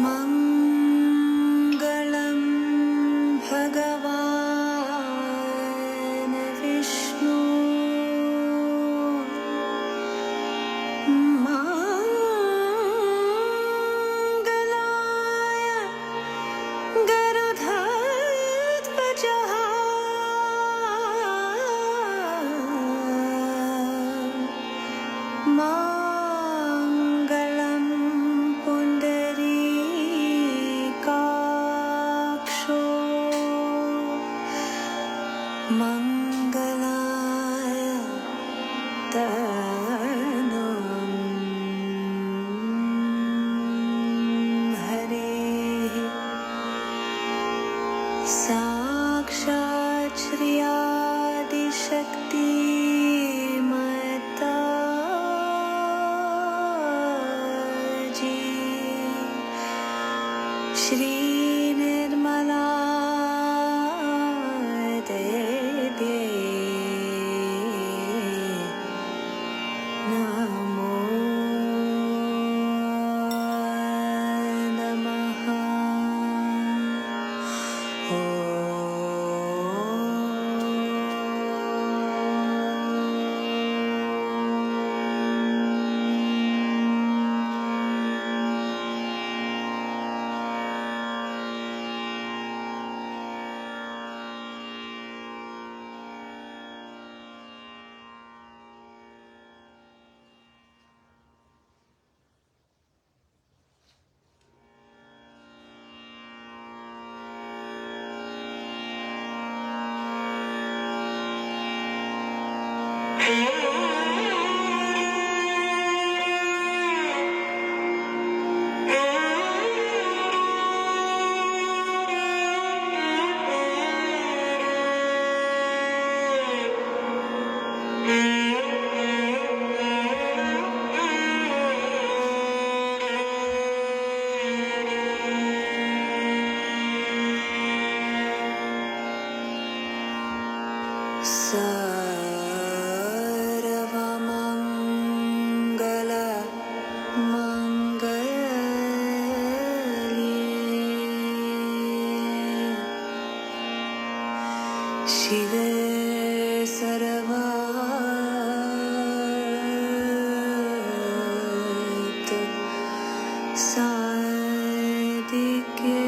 मङ्गलं भगवान् विष्णु मङ्गलाय गरुडध्वजः मङ्गलं पुण्डरीकाक्षो मङ्गलाय तनों हरेः साक्षात् श्री आदिशक्ति माताजी श्री निर्मला देवी नमो नमः। सर्वमङ्गल माङ्गल्ये शिवे सर्वार्थ साधिके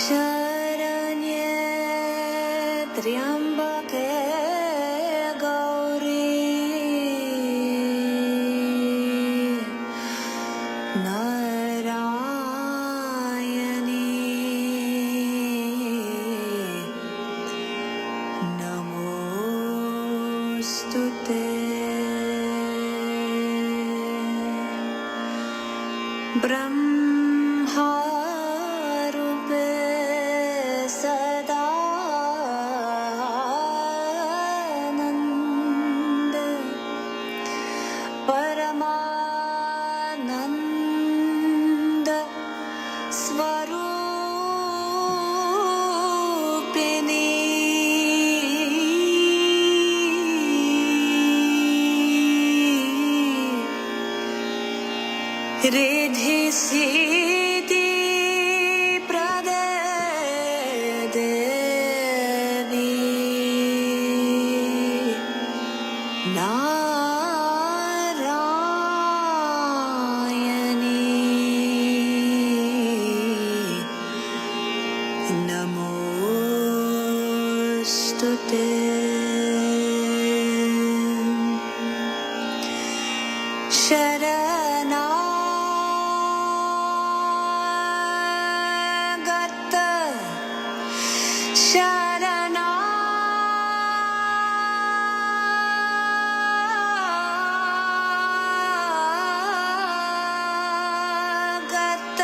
शरण्ये त्र्यम्बके गौरी नारायणी नमोस्तुते। ब्रह्मारूपे सदानन्द परमानन्द स्वरूपिणी रिद्धि सिद्धि प्रदे देवी नारायणी नमोस्तुते। शरणागत शरणागत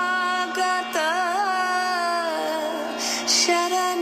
शरणागत शरण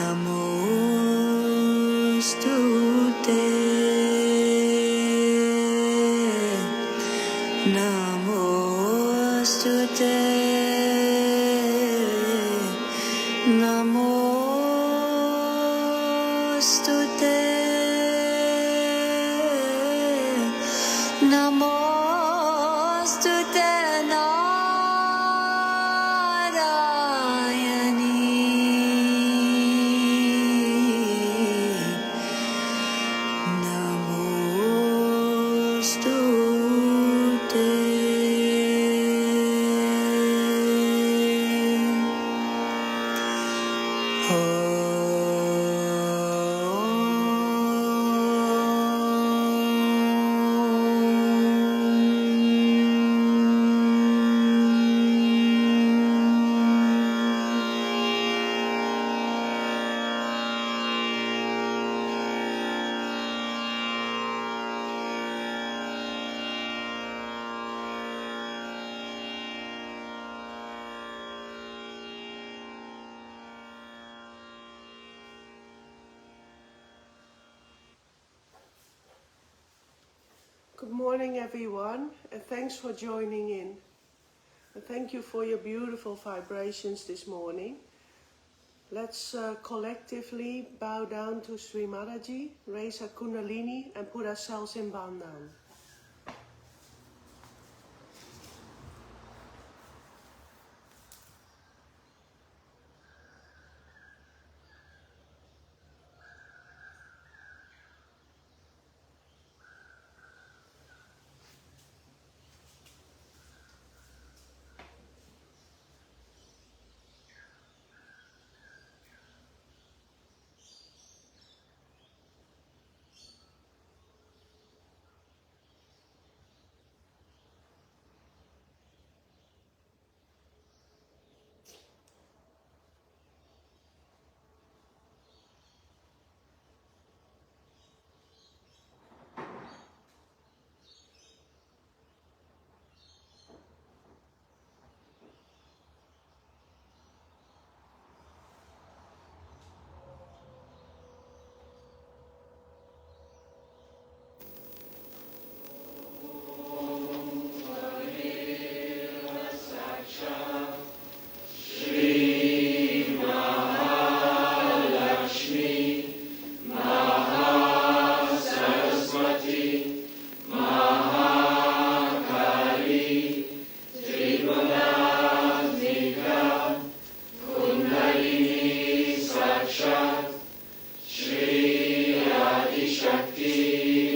Namostute, Namostute, Namostute, Namostute, Good morning everyone, and thanks for joining in. And thank you for your beautiful vibrations this morning. Let's collectively bow down to Shri Mataji, raise our Kundalini and put ourselves in Bandhan. Shri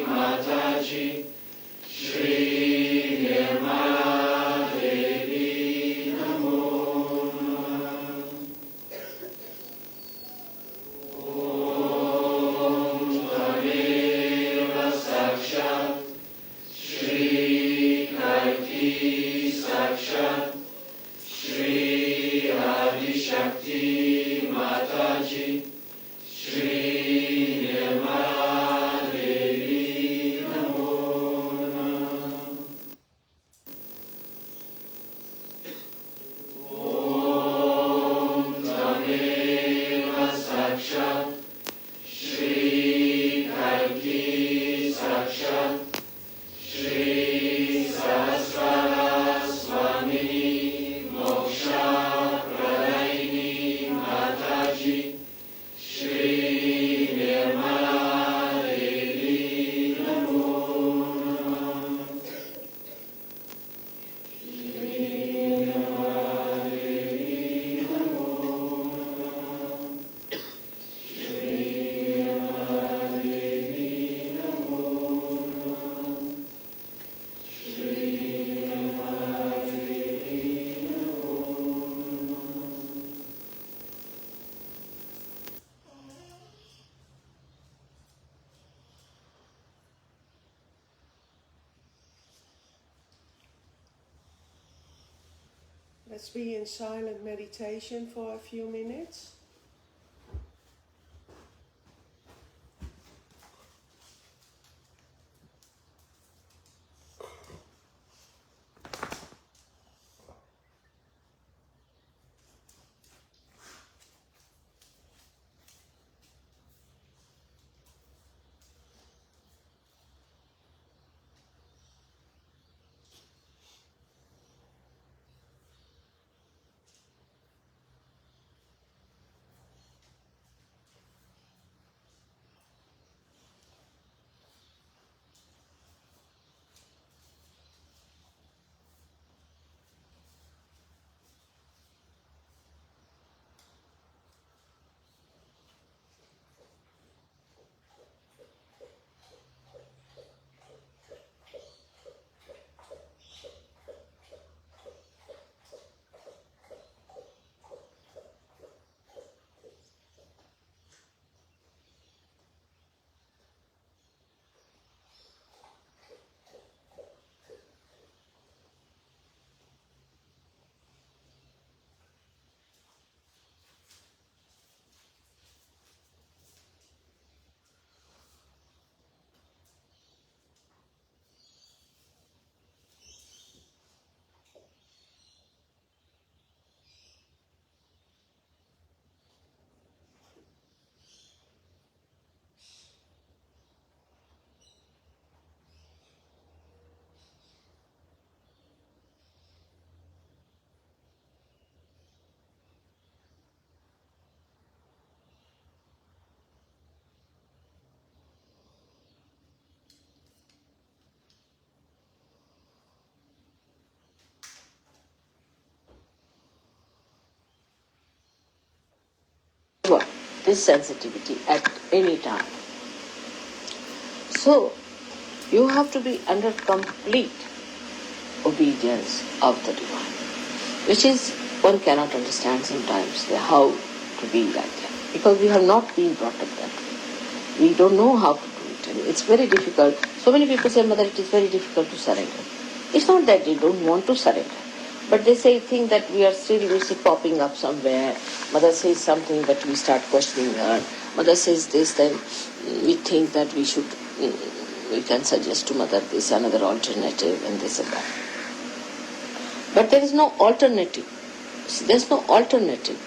Mataji, Shri Devi Namo Om Tameva Sakshat, Shri Karki Sakshat, Shri Adi Shakti Mataji, Shri Nirmala Devi Namo Om Tameva Sakshat, Shri Kalki Sakshat, Shri Sahasrara Swamini Moksha Pradayini Mataji, Shri Nirmala Devi Namo Shri Nirmala Devi Namo Shri Nirmala Devi Namo Shri Nirmala Devi Namo. Let's be in silent meditation for a few minutes. this sensitivity at any time. So, you have to be under complete obedience of the divine, which is, one cannot understand sometimes how to be like that, because we have not been brought up that way. We don't know how to do it, and it's very difficult. So many people say, Mother, it is very difficult to surrender. It's not that they don't want to surrender, but they think that we are still popping up somewhere. Mother says something, but we start questioning her. Mother says this, then we think that we can suggest to Mother this, another alternative, and this and that. But there is no alternative. There's no alternative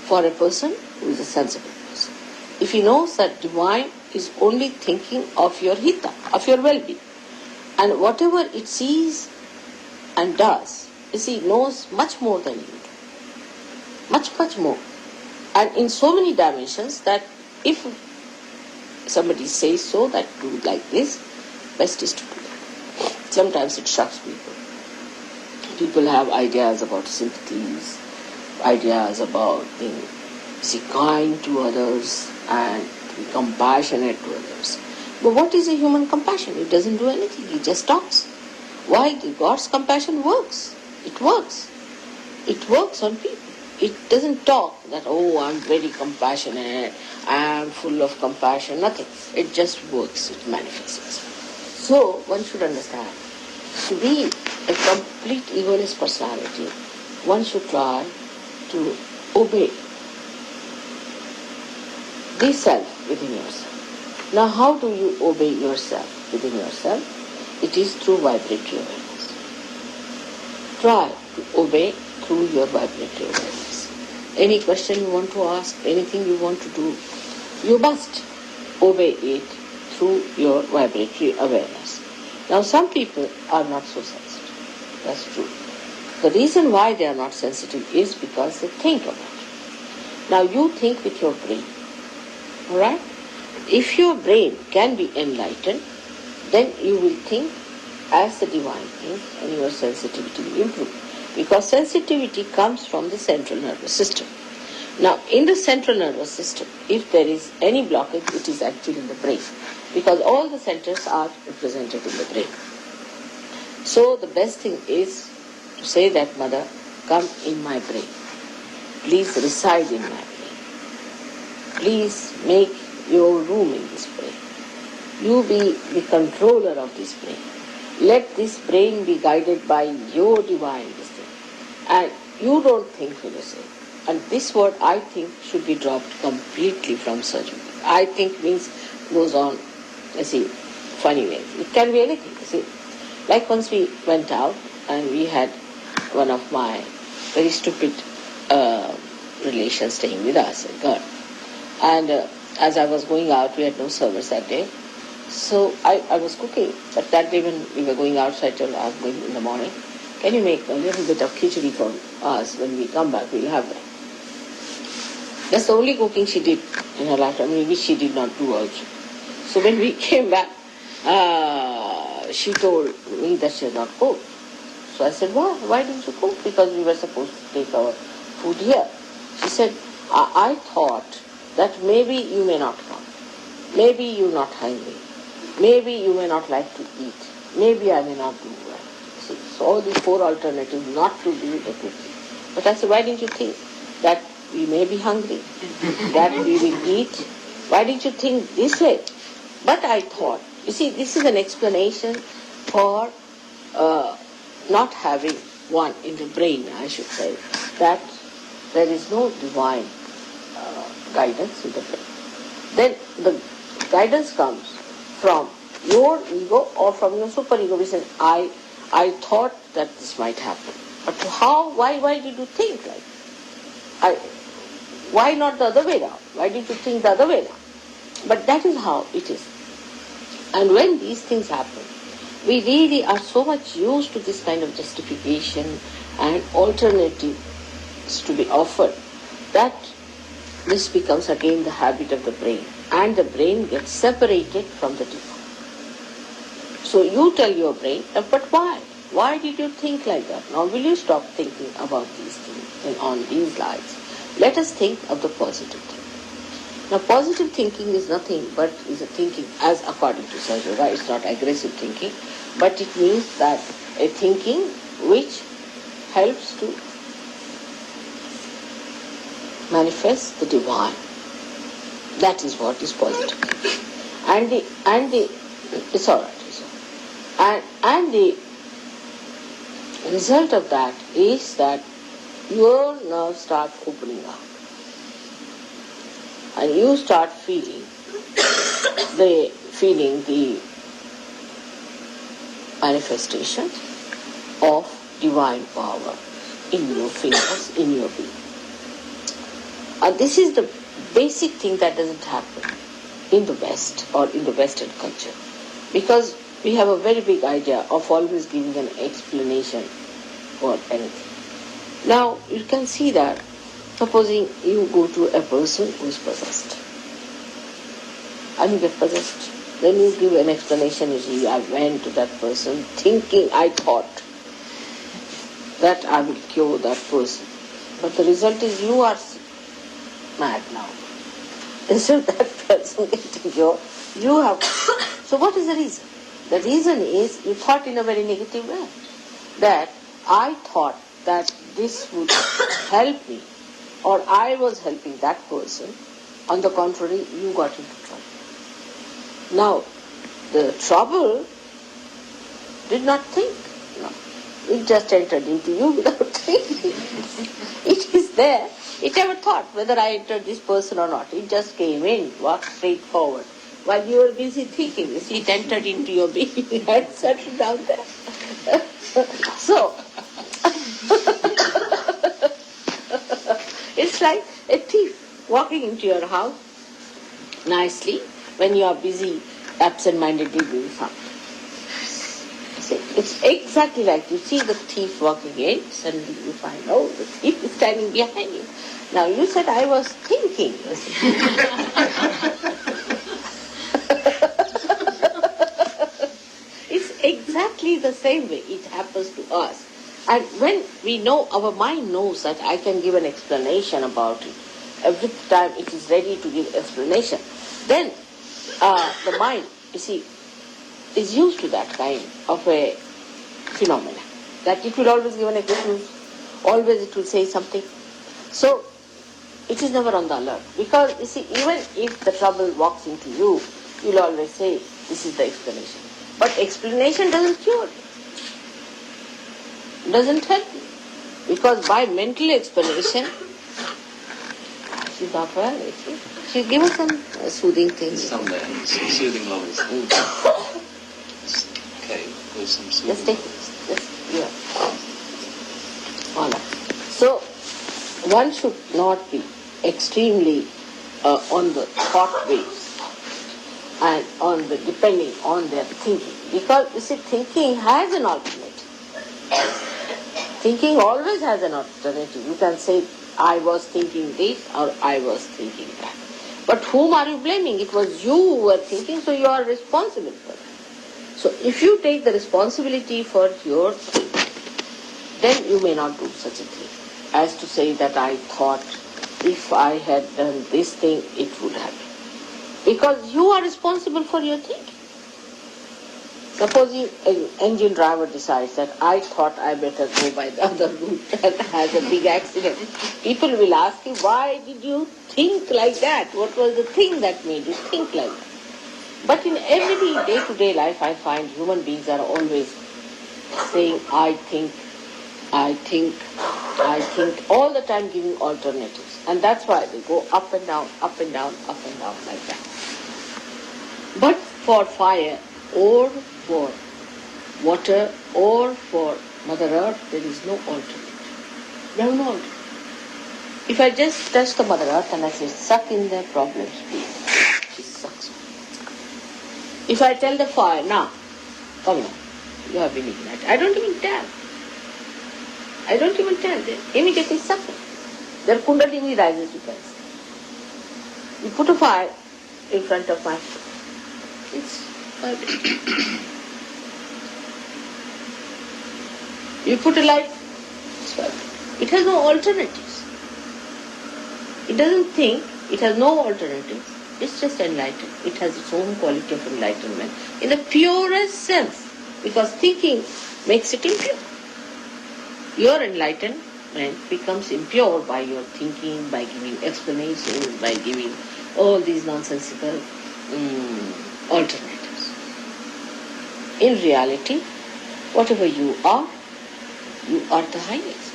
for a person who is a sensible person. If he knows that divine is only thinking of your hita, of your well-being, and whatever it sees and does, knows much more than you do. Much, much more. And in so many dimensions that if somebody says so, that do like this, best is to do that. Sometimes it shocks people. People have ideas about sympathies, ideas about being kind to others and be compassionate to others. But what is a human compassion? It doesn't do anything. It just talks. Why? God's compassion works. It works. It works on people. It doesn't talk that, oh, I'm very compassionate, I'm full of compassion, nothing. It just works, it manifests. So, one should understand, to be a complete egoless personality, one should try to obey the self within yourself. Now, how do you obey yourself within yourself? It is through vibratory awareness. Try to obey through your vibratory awareness. Any question you want to ask, anything you want to do, you must obey it through your vibratory awareness. Now, some people are not so sensitive. That's true. The reason why they are not sensitive is because they think about it. Now, you think with your brain. Alright? If your brain can be enlightened, then you will think as the divine thinks, and your sensitivity will improve. Because sensitivity comes from the central nervous system. Now, in the central nervous system, if there is any blockage, it is actually in the brain. Because all the centers are represented in the brain. So, the best thing is to say that, Mother, come in my brain. Please reside in my brain. Please make your room in this brain. You be the controller of this brain. Let this brain be guided by your divine wisdom. And you don't think for yourself. And this word, I think, should be dropped completely from surgery. I think means goes on, funny ways. It can be anything, Like once we went out and we had one of my very stupid relations staying with us, a girl. And as I was going out, we had no service that day. So I was cooking. But that day when we were going out, so I told her, I'm going in the morning. Can you make a little bit of khichdi for us? When we come back, we'll have that. That's the only cooking she did in her lifetime, which she did not do also. So when we came back, she told me that she had not cooked. So I said, why? Why didn't you cook? Because we were supposed to take our food here. She said, I thought that maybe you may not come. Maybe you're not hungry. Maybe you may not like to eat. Maybe I may not do well. So all these four alternatives not to do the cooking. But I said, why didn't you think that we may be hungry, that we will eat? Why didn't you think this way? But I thought, this is an explanation for not having one in the brain, I should say, that there is no divine guidance in the brain. Then the guidance comes from your ego or from your superego, which says, I thought that this might happen. But why did you think like why not the other way around? Why did you think the other way around? But that is how it is. And when these things happen, we really are so much used to this kind of justification and alternatives to be offered that this becomes again the habit of the brain. And the brain gets separated from the divine. So you tell your brain, but why? Why did you think like that? Now will you stop thinking about these things and on these lines? Let us think of the positive thing. Now positive thinking is nothing but is a thinking as according to Sahaja. It's not aggressive thinking, but it means that a thinking which helps to manifest the divine. That is what is positive. It's all right. And the result of that is that your nerves start opening up, and you start feeling the manifestation of divine power in your fingers, in your being. And this is the basic thing that doesn't happen in the West or in the Western culture, because we have a very big idea of always giving an explanation for anything. Now you can see that, supposing you go to a person who is possessed and you get possessed, then you give an explanation. You see, I went to that person thinking, I thought that I will cure that person, but the result is you are mad now. Instead of that person getting cured, you have. So what is the reason? The reason is you thought in a very negative way. That I thought that this would help me, or I was helping that person. On the contrary, you got into trouble. Now, the trouble did not think. No. It just entered into you without thinking. It is there. It never thought whether I entered this person or not. It just came in, walked straight forward. While you were busy thinking, you see, it entered into your being and settled down there. So, it's like a thief walking into your house nicely when you are busy absent-mindedly doing something. See, it's exactly like you see the thief walking in, suddenly you find, oh, the thief is standing behind you. Now you said I was thinking. It's exactly the same way it happens to us. And when we know, our mind knows that I can give an explanation about it. Every time it is ready to give explanation, then the mind, you see, is used to that kind of a phenomena. That it will always give an excuse, always it will say something. So, it is never on the alert. Because, you see, even if the trouble walks into you, you'll always say, this is the explanation. But explanation doesn't cure it. Doesn't help you. Because by mental explanation, she's not well, is she? She'll give us some soothing things. Some soothing lollies. Okay, with some soothing. Just take this. Just, yeah. Voilà. So, one should not be extremely on the thought waves and on the depending on their thinking, because you see, thinking has an alternative. Thinking always has an alternative. You can say, I was thinking this or I was thinking that. But whom are you blaming? It was you who were thinking, so you are responsible for it. So if you take the responsibility for your thinking, then you may not do such a thing as to say that I thought if I had done this thing, it would happen. Because you are responsible for your thinking. Supposing an engine driver decides that I thought I better go by the other route and has a big accident. People will ask him, why did you think like that? What was the thing that made you think like that? But in every day-to-day life, I find human beings are always saying, I think, all the time giving alternatives. And that's why they go up and down, up and down, up and down like that. But for fire or for water or for Mother Earth, there is no alternative. There is no alternative. If I just touch the Mother Earth and I say, suck in their problems, please, she sucks. If I tell the fire, now, come on, you have been ignited. I don't even tell. They immediately suck it. Their kundalini rises, you can see. You put a fire in front of my foot. It's vibrating. You put a light, it's vibrating. It has no alternatives. It doesn't think It has no alternative. It's just enlightened. It has its own quality of enlightenment in the purest sense, because thinking makes it impure. Your enlightenment becomes impure by your thinking, by giving explanations, by giving all these nonsensical alternatives. In reality, whatever you are the highest.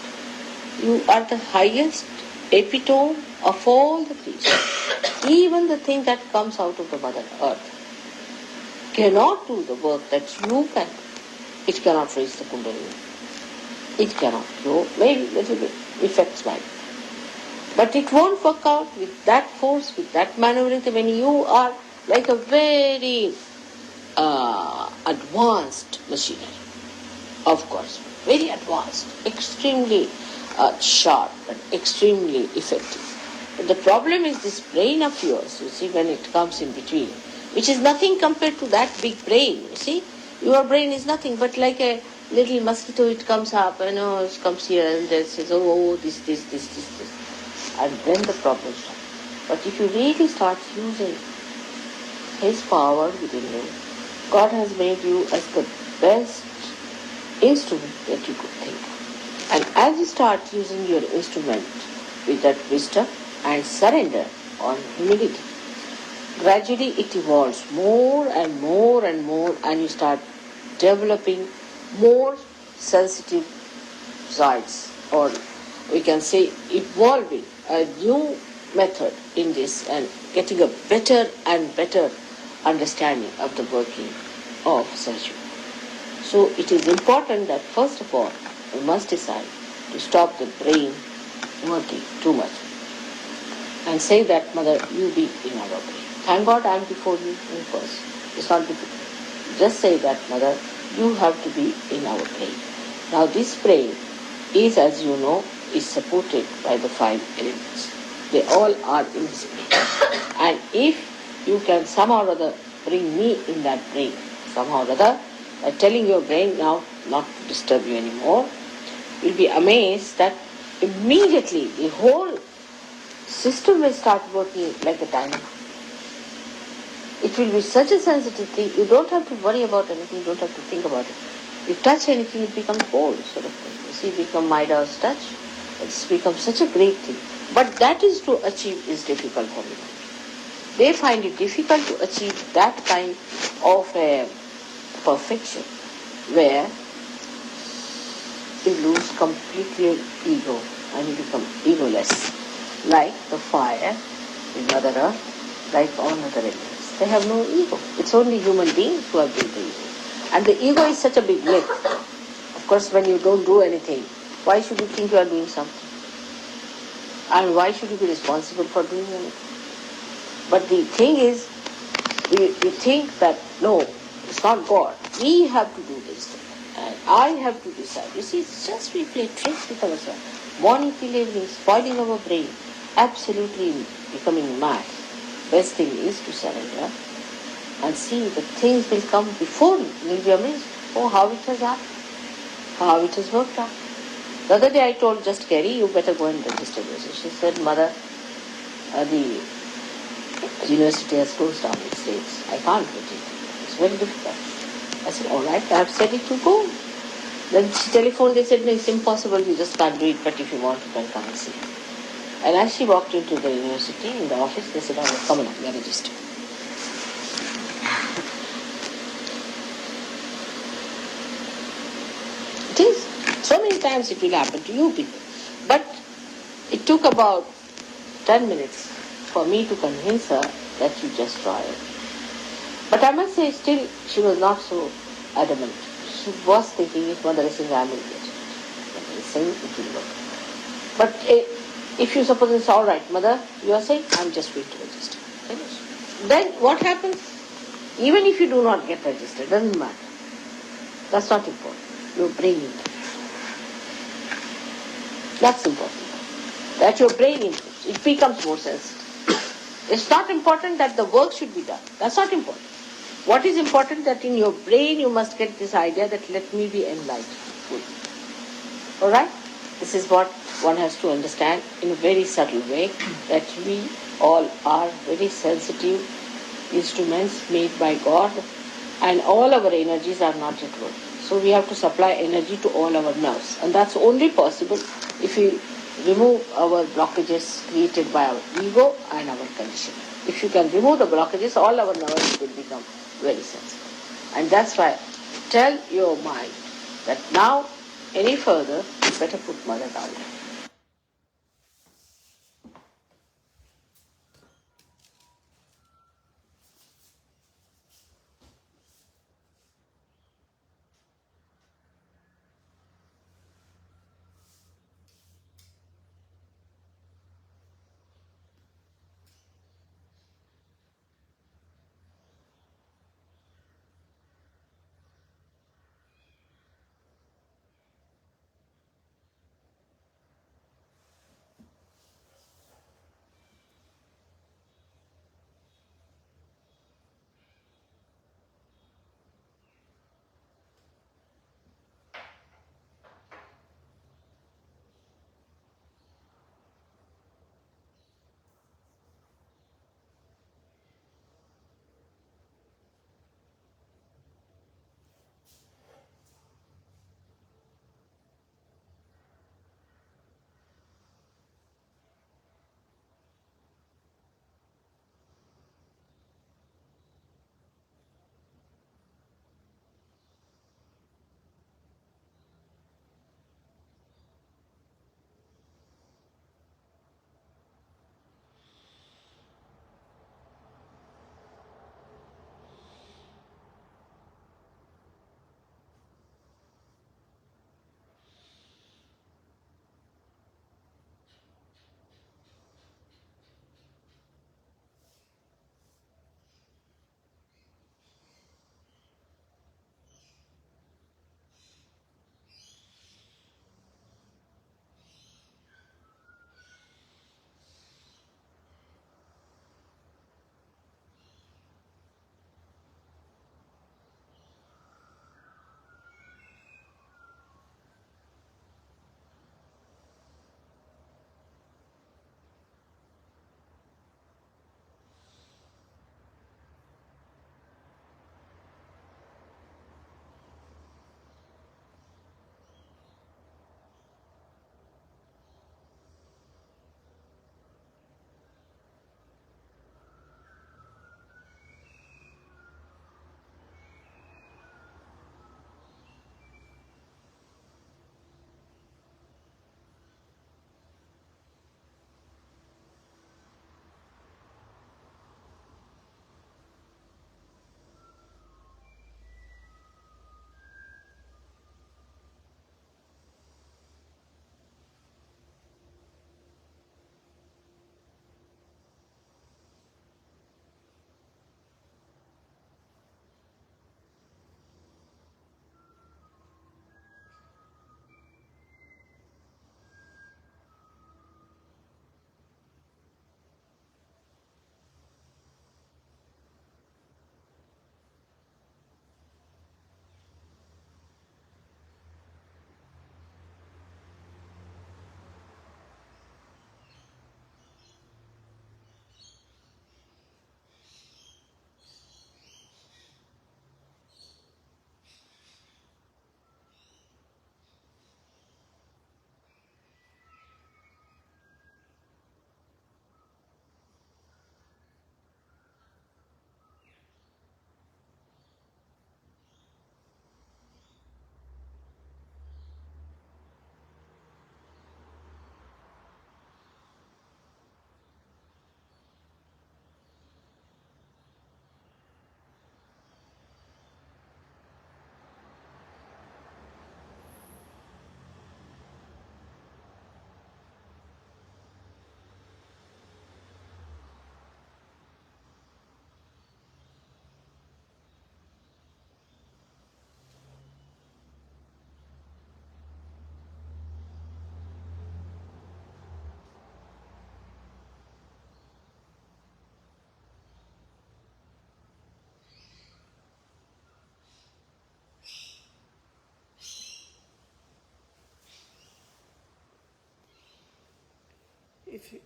You are the highest epitome of all the creatures. Even the thing that comes out of the Mother Earth cannot do the work that you can. It cannot raise the Kundalini. It cannot grow. Maybe little bit effects might. But it won't work out with that force, with that maneuvering. When you are like a very advanced machinery, of course, very advanced, extremely sharp and extremely effective. But the problem is this brain of yours, you see, when it comes in between, which is nothing compared to that big brain, you see. Your brain is nothing but like a little mosquito. It comes up, it comes here and there, says, oh, this. And then the problem starts. But if you really start using His power within you, God has made you as the best instrument that you could think of. And as you start using your instrument with that wisdom and surrender on humility, gradually it evolves more and more and more, and you start developing more sensitive sides, or we can say evolving a new method in this and getting a better and better understanding of the working of Sahaja. So it is important that first of all we must decide to stop the brain working too much and say that, Mother, you be in our brain. Thank God I am before you in first. It's not difficult. Just say that, Mother, you have to be in our brain. Now this brain is, as you know, is supported by the 5 elements. They all are in this brain. And if you can somehow or other bring me in that brain, somehow or other, by telling your brain now not to disturb you anymore, you'll be amazed that immediately the whole system will start working like a dynamo. It will be such a sensitive thing, you don't have to worry about anything, you don't have to think about it. You touch anything, it becomes cold, sort of thing. You see, become Midas touch. It's become such a great thing. But that is to achieve is difficult for me. They find it difficult to achieve that kind of a perfection where you lose completely ego and you become egoless. Like the fire in Mother Earth, like all other elements. They have no ego. It's only human beings who have built the ego. And the ego is such a big myth. Of course, when you don't do anything, why should you think you are doing something? And why should you be responsible for doing anything? But the thing is, we think that, no, it's not God. We have to do this thing. And I have to decide. You see, it's just we play tricks with ourselves. Morning till evening, spoiling our brain, absolutely becoming mad. Best thing is to surrender and see that things will come before you. You will be amazed. Oh, how it has happened. How it has worked out. The other day I told just Kerry, you better go and register this. She said, Mother, the university has closed down its dates. I can't register. It's very difficult. I said, all right, I have said it to go. Then she telephoned, they said, no, it's impossible, you just can't do it, but if you want, you can come and see. And as she walked into the university, in the office, they said, oh, come on, you are registered. It is. So many times it will happen to you people. But it took about 10 minutes for me to convince her that you just try it. But I must say, still, she was not so adamant. She was thinking, if Mother is saying, I will get it. Mother is saying, it will work. But if you suppose it's all right, Mother, you are saying, I'm just going to register. Finish. Then what happens? Even if you do not get registered, doesn't matter. That's not important. Your brain improves. That's important. That your brain improves. It becomes more sensitive. It's not important that the work should be done. That's not important. What is important that in your brain you must get this idea that let me be enlightened. Alright? This is what one has to understand in a very subtle way, that we all are very sensitive instruments made by God, and all our energies are not at work. So we have to supply energy to all our nerves, and that's only possible if we remove our blockages created by our ego and our conditioning. If you can remove the blockages, all our nerves will become very sensitive. And that's why tell your mind that now, any further, you better put mother down.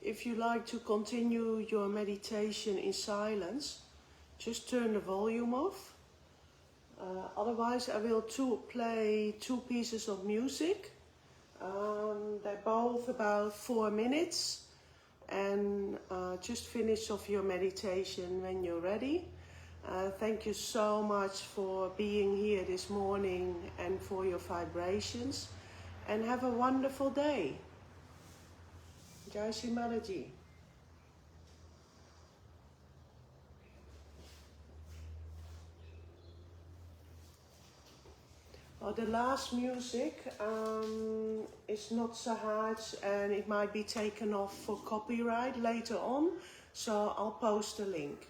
if you like to continue your meditation in silence, just turn the volume off. Otherwise, I will play two pieces of music. They're both about 4 minutes, and just finish off your meditation when you're ready. Thank you so much for being here this morning and for your vibrations, and have a wonderful day. Jai Shri Mataji. The last music is not Sahaja, and it might be taken off for copyright later on, so I'll post a link.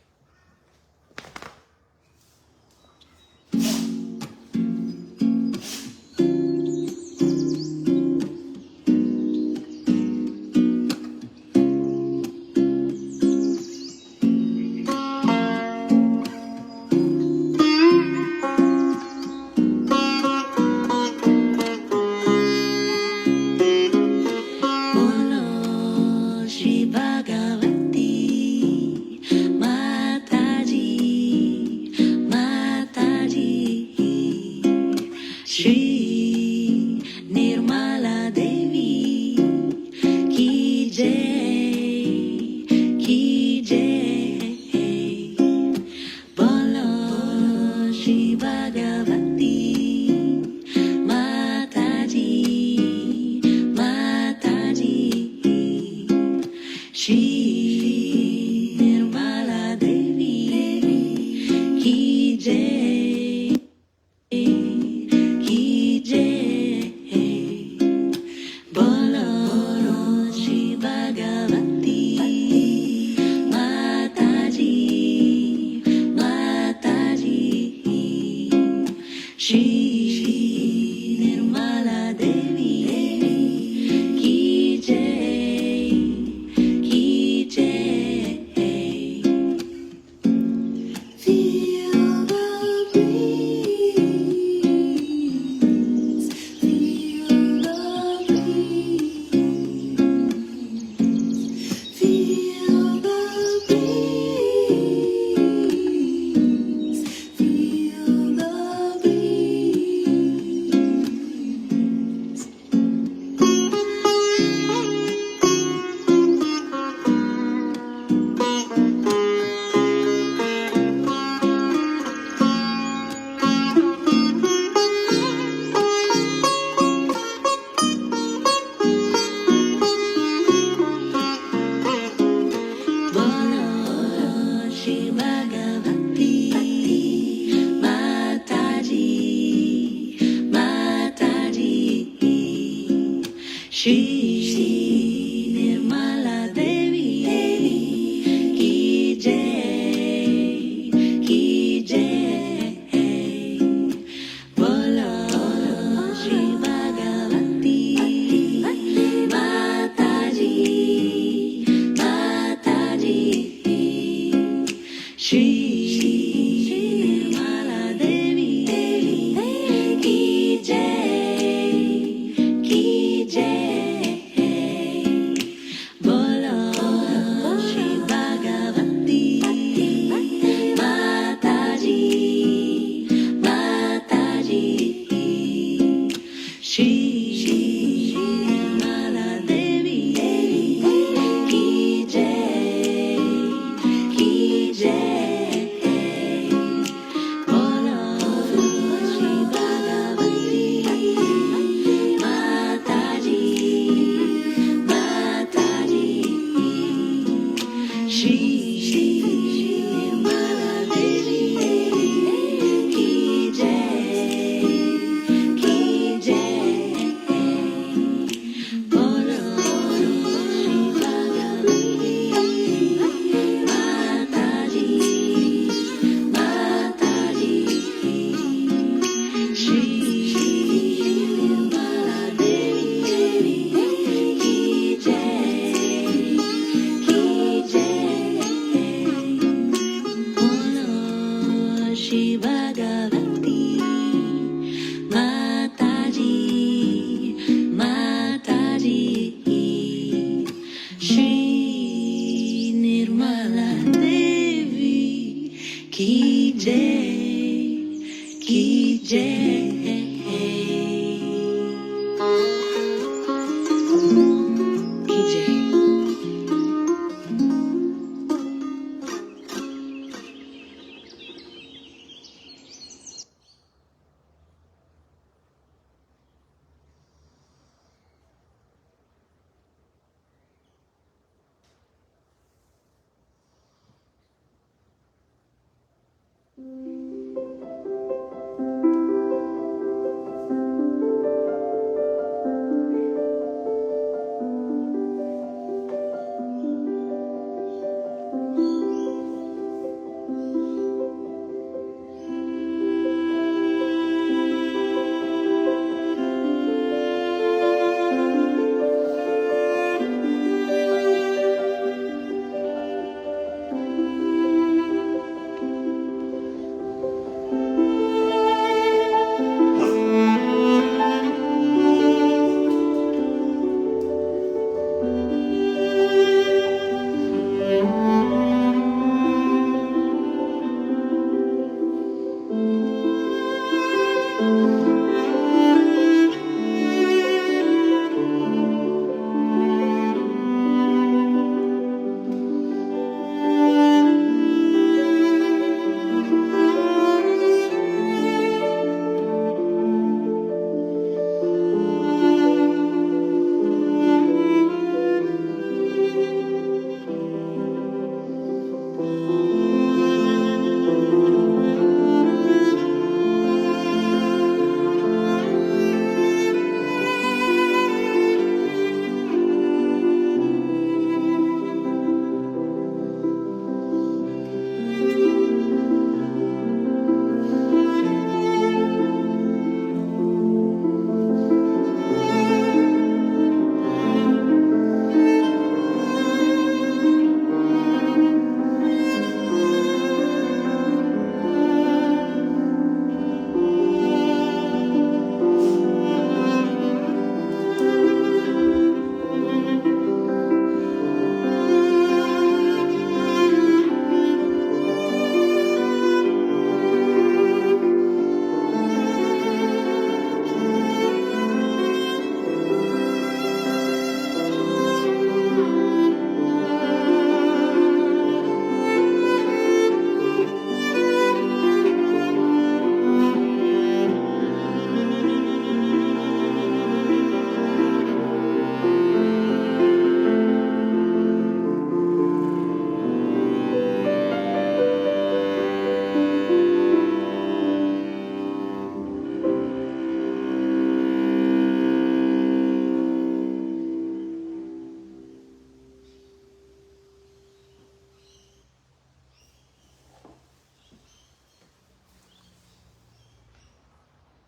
Shri Jai, Ki Jai.